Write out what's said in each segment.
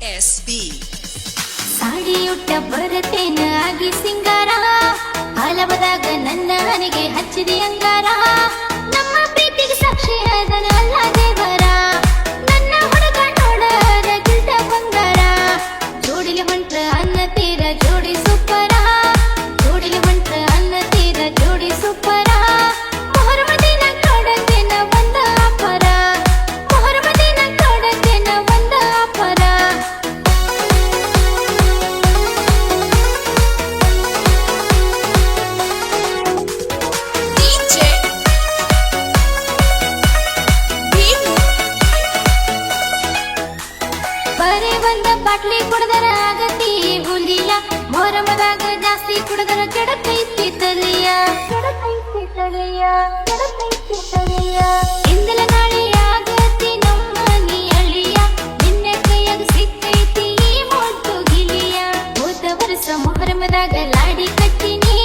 SB ಸಾಡಿಯುಟ್ಟ ಬರತೇನ ಆಗಿ ಸಿಂಗಾರ ಹಲವದಾಗ ನನ್ನ ಹನಿಗೆ ಹಚ್ಚಿದೆ ಅಂಗಾರ ನಮ್ಮ ಪ್ರೀತಿಗೆ ಸಾಕ್ಷಿ ಅದನ ಅಲ್ಲ ದೇವರ ನನ್ನ ಹುಡುಗ ನೋಡರ ಗಿಲ್ಟ ಬಂಗಾರ ಜೋಡಿಲಿ ಹೊಂಟ್ರ ಅನ್ನ ತೀರ ಜೋಡಿ ಸೂಪರ ಜೋಡಿಲಿ ಹೊಂಟ್ರ ಅನ್ನ ತೀರ ಜೋಡಿ ಸೂಪರ ಮೊಹರಮ ದಿನ ನೋಡತೇನ ಒಂದ ಅಪರ ಮೊಹರಮ ದಿನ ನೋಡತೇನ ಒಂದ ಅಪರ ಬರೇ ಬಂದ ಬಾಟ್ಲಿ ಕುಡದರ ಆಗತಿ ಹುಲಿಯ ಮೊಹರಮದಾಗ ಜಾಸ್ತಿ ಕುಡದರ ಕೆಡತೈತಿ ತಲಿಯ ಇಂದಲ ನಾಳೆ ಆಗತಿ ನಮ್ಮ ನೀ ಅಳಿಯ ನಿನ್ನ ಕೈಯಾಗ ಸಿಕ್ಕೈತಿ ಈ ಮುದ್ದು ಗಿಲಿಯ ಹೋದ ವರ್ಷ ಮೊಹರಮದಾಗ ಲಾಡಿ ಕಟ್ಟಿನಿ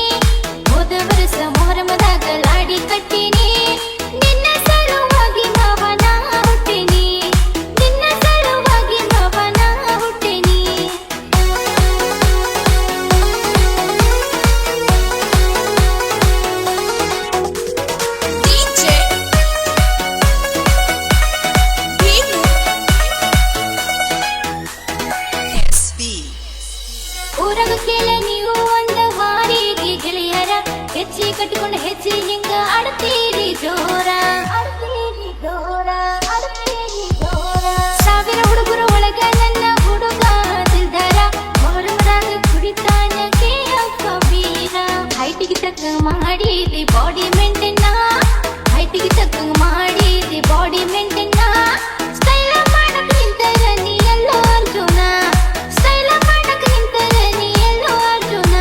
ಹೋದ ವರ್ಷ ಮೊಹರಮದಾಗ ಲಾಡಿ ಕಟ್ಟಿನಿ ನಿನ್ನ ಸಲುವಾಗಿ ಮಾವನ ಹುಟ್ಟಿನಿ ನಿನ್ನ ಸಲುವಾಗಿ ಮಾವನ ಹುಟ್ಟಿನಿ SB ಊರಾಗ ಕೇಳ ನೀವು ಒಂದ ವಾರಿಗೆ ಗೆಳೆಯರ ಹೆಚ್ಚಿ ಕಟ್ಟಿಕೊಂಡು ಹೆಚ್ಚಿ ಹಿಂಗ ಆಡ್ತೀರಿ ಜೋರ ಸಾವಿರ ಹುಡುಗರು ಒಳಗ ನನ್ನ ಹುಡುಗ ದಿಲ್ದಾರ ಮೊಹರಮದಾಗ ಕುಡಿತಾನ ಕೇಳಪ್ಪ ವೀರ ಹೈಟಿಗೆ ತಕ್ಕ ಮಾಡಿದಿ ಬಾಡಿ ಮೇಂಟೈನ್ ಹೈಟಿಗೆ ತಕ್ಕ ಮಾಡಿದಿ ಬಾಡಿ ಮೇಂಟೈನ್ ಸ್ಟೈಲ ಮಾಡಕ್ ನಿಂತರ ನೀ ಎಲ್ಲೋ ಅರ್ಜುನ ಸ್ಟೈಲ ಮಾಡಕ್ ನಿಂತರ ನೀ ಎಲ್ಲೋ ಅರ್ಜುನ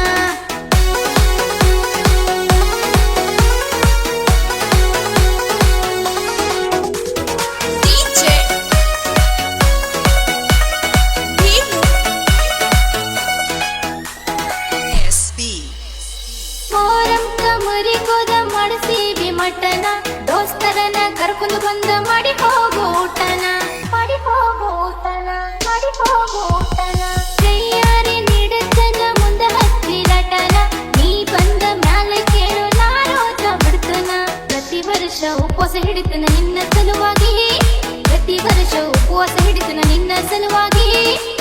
SB ಮೊಹರಂ ಕಮರಿ ಕೋದ ಮಾಡಿಸೀವಿ ಮಟನ ದೋಸ್ತರನ ಕರ್ಕೊಂಡು ಬಂದ ಮಾಡಿ ಹೋಗೋ ಊಟನ ಕೈಯಾರೆ ನೀಡತನ ಮುಂದ ಹತ್ತಿರಟನ ನೀ ಬಂದ ಮ್ಯಾಲ ಕೇಳು ನಾರೋಜ ಬಿಡ್ತನ ಪ್ರತಿ ವರ್ಷ ಉಪವಾಸ ಹಿಡಿತನ ನಿನ್ನ ಸಲುವಾಗಿ ಪ್ರತಿ ವರ್ಷ ಉಪವಾಸ ಹಿಡಿತನ ನಿನ್ನ ಸಲುವಾಗಿ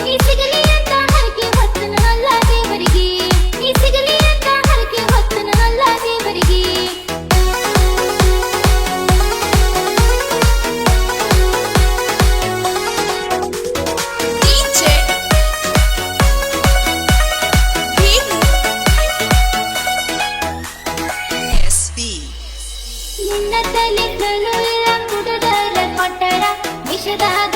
ಈ ಸಿಗಲಿ ಅಂತ ಹರಕೆ ಹೊತ್ತನ ಅಲ್ಲ ದೇವರಿಗೆ ಈ ಸಿಗಲಿ ಅಂತ ಹರಕೆ ಹೊತ್ತನ ಅಲ್ಲ ದೇವರಿಗೆ SB ನಿನ್ನ ತಲೆ ಕಲು ಇಲ್ಲ ಕುಡುದರ ಕೊಟ್ಟರ ವಿಷದಾಗ